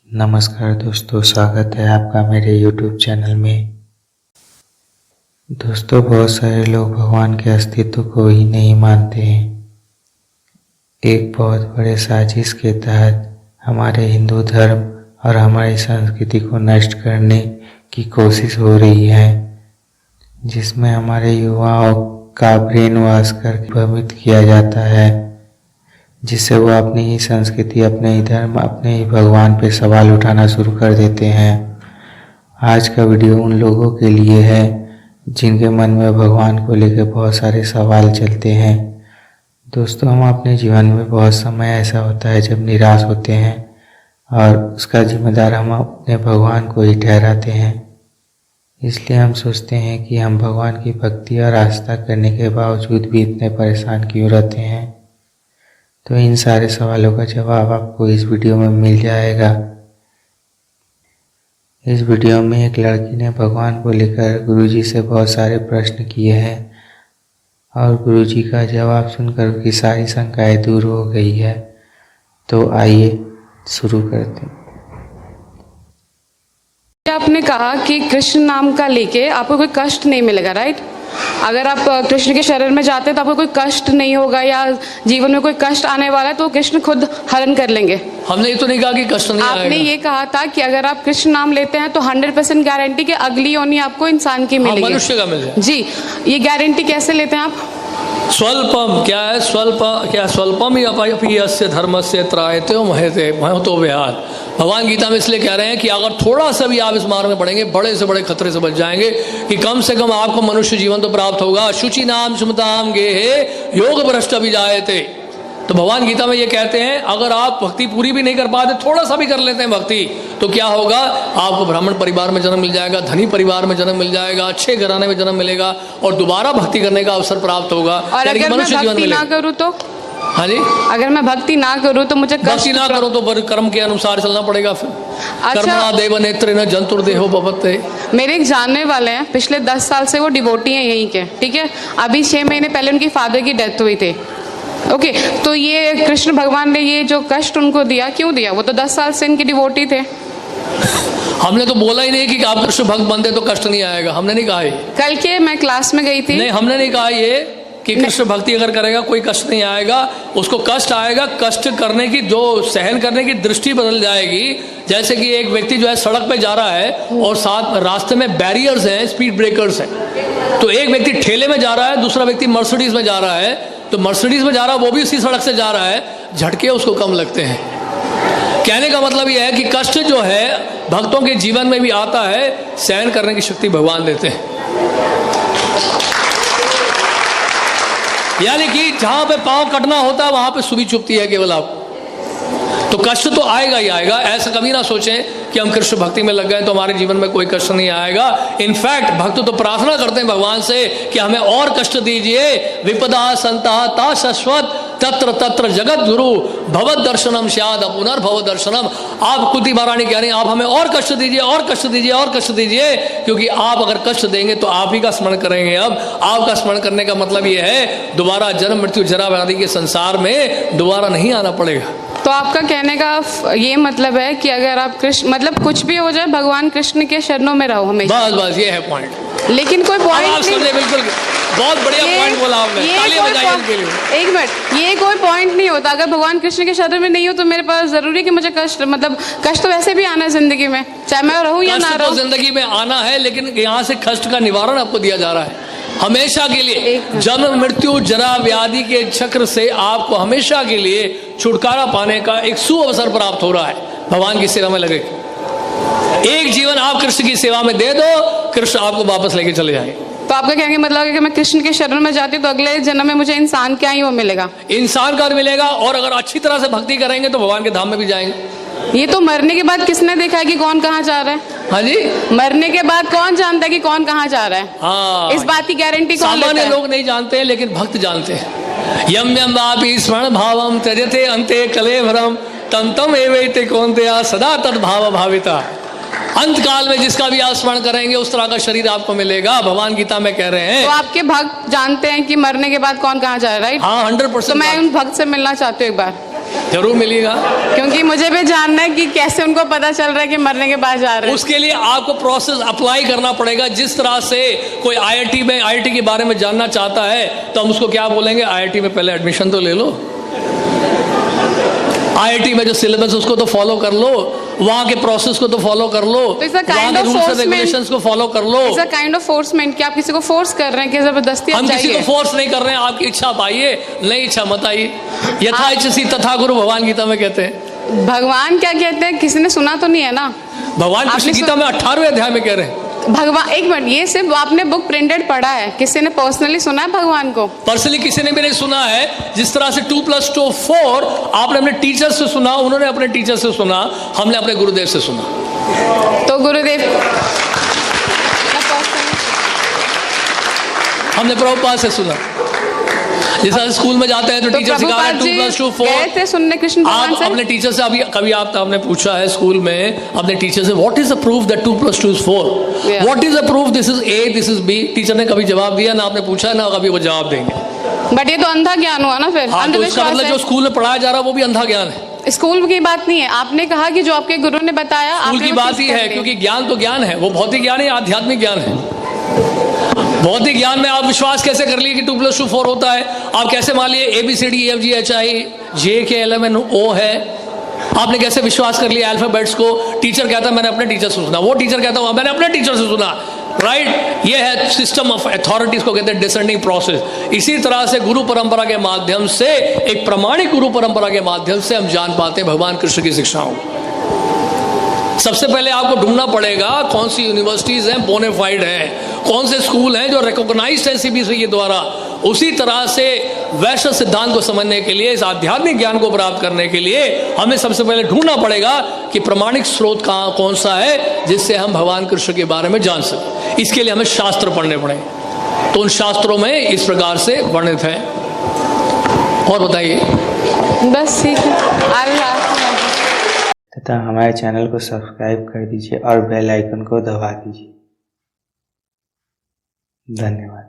नमस्कार दोस्तों, स्वागत है आपका मेरे YouTube चैनल में। दोस्तों, बहुत सारे लोग भगवान के अस्तित्व को ही नहीं मानते हैं। एक बहुत बड़े साजिश के तहत हमारे हिंदू धर्म और हमारी संस्कृति को नष्ट करने की कोशिश हो रही है, जिसमें हमारे युवाओं का ब्रेन वॉश कर भ्रमित किया जाता है, जिससे वो अपनी ही संस्कृति, अपने ही धर्म, अपने ही भगवान पे सवाल उठाना शुरू कर देते हैं। आज का वीडियो उन लोगों के लिए है जिनके मन में भगवान को लेकर बहुत सारे सवाल चलते हैं। दोस्तों, हम अपने जीवन में बहुत समय ऐसा होता है जब निराश होते हैं और उसका जिम्मेदार हम अपने भगवान को ही ठहराते हैं। इसलिए हम सोचते हैं कि हम भगवान की भक्ति और आस्था करने के बावजूद भी इतने परेशान क्यों रहते हैं। तो इन सारे सवालों का जवाब आपको इस वीडियो में मिल जाएगा। इस वीडियो में एक लड़की ने भगवान को लेकर गुरुजी से बहुत सारे प्रश्न किए हैं और गुरुजी का जवाब सुनकर उसकी सारी शंकाएं दूर हो गई है। तो आइए शुरू करते हैं। आपने कहा कि कृष्ण नाम का लेके आपको कोई कष्ट नहीं मिलेगा, राइट? अगर आप कृष्ण के शरण में जाते हैं तो आपको कोई कष्ट नहीं होगा, या जीवन में कोई कष्ट आने वाला है तो कृष्ण खुद हरण कर लेंगे। हमने ये तो नहीं कहा कि कष्ट नहीं आएगा। आपने ये कहा था कि अगर आप कृष्ण नाम लेते हैं तो 100% गारंटी कि अगली योनि आपको इंसान की मिलेगी, मनुष्य का मिल जाए। जी, ये गारंटी कैसे लेते हैं आप? स्वल्पम क्या है? स्वल्पम ही अपि यस्य धर्मस्य त्रायते महते महतो विहार। भगवान गीता में इसलिए कह रहे हैं कि अगर थोड़ा सा भी आप इस मार्ग में बढ़ेंगे, बड़े से बड़े खतरे से बच जाएंगे कि कम से कम आपको मनुष्य जीवन तो प्राप्त होगा। शुचि नाम सुमताम गेहे योग भ्रष्ट अभिजायते। तो भगवान गीता में ये कहते हैं अगर आप भक्ति पूरी भी नहीं कर पाते, थोड़ा सा भी कर लेते हैं भक्ति, तो क्या होगा? आपको ब्राह्मण परिवार में जन्म मिल जाएगा, धनी परिवार में जन्म मिल जाएगा, अच्छे घराने में जन्म मिलेगा और दोबारा भक्ति करने का अवसर प्राप्त होगा। और अगर मैं भक्ति ना करूँ तो? हाँ जी, अगर मैं भक्ति ना करूँ तो मुझे भक्ति ना करो तो कर्म के अनुसार चलना पड़ेगा। फिर कर्मणा देव नेत्र न जंतुर्देहो भवते। मेरे एक जानने वाले हैं, पिछले 10 साल से वो डिवोटी हैं यहीं के, ठीक है। अभी 6 महीने पहले उनकी फादर की डेथ हुई थी। ओके, तो ये कृष्ण भगवान ने ये जो कष्ट उनको दिया, क्यों दिया? वो तो 10 साल से इनके डिवोटी थे। हमने तो बोला ही नहीं कि आप कृष्ण भक्त बनते तो कष्ट नहीं आएगा, हमने नहीं कहा। कल के मैं क्लास में गई थी। नहीं, हमने नहीं कहा ये कि कृष्ण भक्ति अगर करेगा कोई कष्ट नहीं आएगा। उसको कष्ट आएगा, कष्ट करने की, जो सहन करने की दृष्टि बदल जाएगी। जैसे कि एक व्यक्ति जो है सड़क पे जा रहा है और साथ रास्ते में बैरियर्स हैं, स्पीड ब्रेकर्स हैं, तो एक व्यक्ति ठेले में जा रहा है, दूसरा व्यक्ति मर्सिडीज में जा रहा है। तो मर्सिडीज में जा रहा है, वो भी उसी सड़क से जा रहा है, झटके उसको कम लगते हैं। कहने का मतलब यह है कि कष्ट जो है भक्तों के जीवन में भी आता है, सहन करने की शक्ति भगवान देते हैं। यानी कि जहां पे पांव कटना होता है वहां पे सुबह चुभती है केवल आपको। तो कष्ट तो आएगा ही आएगा। ऐसा कभी ना सोचें कि हम कृष्ण भक्ति में लग गए तो हमारे जीवन में कोई कष्ट नहीं आएगा। इनफैक्ट भक्त तो प्रार्थना करते हैं भगवान से कि हमें और कष्ट दीजिए। विपदा संता ता शाश्वत तत्र तत्र जगत गुरु भवद दर्शनम स्याद पुनर्भव दर्शनम। आप कुंती महारानी कह रही हैं आप हमें और कष्ट दीजिए, और कष्ट दीजिए, और कष्ट दीजिए, क्योंकि आप अगर कष्ट देंगे तो आप ही का स्मरण करेंगे। अब आपका स्मरण करने का मतलब यह है दोबारा जन्म मृत्यु जरा व्याधि के संसार में दोबारा नहीं आना पड़ेगा। तो आपका कहने का ये मतलब है कि अगर आप कृष्ण, मतलब कुछ भी हो जाए, भगवान कृष्ण के शरणों में रहो हमेशा। बस ये है पॉइंट। लेकिन कोई पॉइंट नहीं। बिल्कुल बहुत बढ़िया पॉइंट बोला आपने, तालियां बजाइए उनके लिए। एक मिनट, ये कोई पॉइंट नहीं होता। अगर भगवान कृष्ण के शरण में नहीं हो तो मेरे पास जरूरी कि मुझे कष्ट, मतलब कष्ट तो वैसे भी आना है जिंदगी में, चाहे मैं रहूं या ना रहूं। जिंदगी में आना है, लेकिन यहाँ से कष्ट का निवारण आपको दिया जा रहा है हमेशा के लिए। जन्म मृत्यु जरा व्याधि के चक्र से आपको हमेशा के लिए छुटकारा पाने का एक सुअवसर प्राप्त हो रहा है। भगवान की सेवा में लगे, एक जीवन आप कृष्ण की सेवा में दे दो, कृष्ण आपको वापस लेके चले जाएंगे। तो आपका कहने का मतलब है कि मैं कृष्ण के शरण में जाती तो अगले जन्म में मुझे इंसान क्या ही वो मिलेगा? इंसान का मिलेगा, और अगर अच्छी तरह से भक्ति करेंगे तो भगवान के धाम में भी जाएंगे। ये तो मरने के बाद किसने देखा है कि कौन कहाँ जा रहा है? हाँ जी, मरने के बाद कौन जानता है कि कौन कहाँ जा रहा है? हाँ, इस बात की गारंटी कौन लेता है? सामान्य लोग नहीं जानते हैं, लेकिन भक्त जानते हैं। यम यम वापि स्मरण भावम त्यजते अंते कलेवरम तम तम एवैते कौन्तेय सदा तद्भाव भाविता। अंत काल में जिसका भी आप स्मरण करेंगे उस तरह का शरीर आपको मिलेगा। भगवान गीता में कह रहे हैं। तो आपके भक्त जानते हैं कि मरने के बाद कौन कहाँ जा रहा है, राइट? हाँ, 100%। तो मैं उन भक्त से मिलना चाहती हूँ एक बार। जरूर मिलेगा। क्योंकि मुझे भी जानना है कि कैसे उनको पता चल रहा है कि मरने के बाद जा रहे हैं। उसके लिए आपको प्रोसेस अप्लाई करना पड़ेगा। जिस तरह से कोई आईआईटी के बारे में जानना चाहता है तो हम उसको क्या बोलेंगे, आईआईटी में पहले एडमिशन तो ले लो, आईआईटी में जो सिलेबस उसको तो फॉलो कर लो, वहां के प्रोसेस को तो फॉलो कर लो, वहां के रूल्स एंड रेगुलेशंस को फॉलो कर लो। इट्स अ काइंड ऑफ फोर्समेंट कि आप किसी को फोर्स कर रहे हैं कि जबरदस्ती आप हम किसी जाइए। को फोर्स नहीं कर रहे हैं, आपकी इच्छा आप आइए, नहीं इच्छा मत आइए। यथा इच्छसी तथा गुरु, भगवान गीता में कहते हैं। भगवान क्या कहते हैं, किसी ने सुना तो नहीं है ना? भगवान कृष्ण गीता में 18वें अध्याय में कह रहे हैं। भगवान, एक मिनट, ये सिर्फ आपने बुक प्रिंटेड पढ़ा है, किसी ने पर्सनली सुना है भगवान को? पर्सनली किसी ने भी नहीं सुना है। जिस तरह से 2+2 4 आपने अपने टीचर से सुना, उन्होंने अपने टीचर से सुना, हमने अपने गुरुदेव से सुना। तो गुरुदेव, हमने प्रभुपाद से सुना। जैसा स्कूल में जाते हैं तो टीचर सिखा रहे हैं 2+2 4। गए थे सुनने कृष्ण भगवान आप से? अपने टीचर से अभी कभी आपने पूछा है स्कूल में अपने टीचर से, what is the proof that 2+2 is 4? What is the proof this is A, this is B? Teacher ने कभी जवाब दिया ना, आपने पूछा ना कभी वो जवाब देंगे। बट ये तो अंधा ज्ञान हुआ ना फिर, हाँ, तो इसका अंधविश्वास मतलब जो है। स्कूल में पढ़ाया जा रहा है वो भी अंधा ज्ञान है। स्कूल की बात नहीं है, आपने कहा कि जो आपके गुरु ने बताया स्कूल आपने की वो बात चीज़ ही कर है, ली। क्योंकि ज्ञान तो ज्ञान है, वो भौतिक ज्ञान है, आध्यात्मिक ज्ञान है। भौतिक ज्ञान में आप विश्वास कैसे कर लिए कि 2+2 4 होता है? आप कैसे मान लिए ABCDEFGHIJ है? आपने कैसे विश्वास कर लिया अल्फाबेट्स को? टीचर कहता है मैंने अपने टीचर से सुना, वो टीचर कहता है मैंने अपने टीचर से सुना, राइट? ये है सिस्टम ऑफ अथॉरिटीज को कहते हैं डिसेंडिंग प्रोसेस। इसी तरह से गुरु परंपरा के माध्यम से, एक प्रमाणिक गुरु परंपरा के माध्यम से हम जान पाते हैं भगवान कृष्ण की शिक्षाओं। सबसे पहले आपको ढूंढना पड़ेगा कौन सी यूनिवर्सिटीज हैं बोनेफाइड हैं, कौन से स्कूल हैं जो रिकॉग्नाइज्ड हैं CBSE के द्वारा। उसी तरह से वैश्विक सिद्धांत को समझने के लिए, इस आध्यात्मिक ज्ञान को प्राप्त करने के लिए हमें सबसे पहले ढूंढना पड़ेगा कि प्रमाणिक स्रोत कौन सा है जिससे हम भगवान कृष्ण के बारे में जान सकें। इसके लिए हमें शास्त्र पढ़ने पड़ेंगे। तो उन शास्त्रों में इस प्रकार से वर्णित है। और बताइए। बस ठीक है। तथा हमारे चैनल को सब्सक्राइब कर दीजिए और बेल आइकन को दबा दीजिए। धन्यवाद।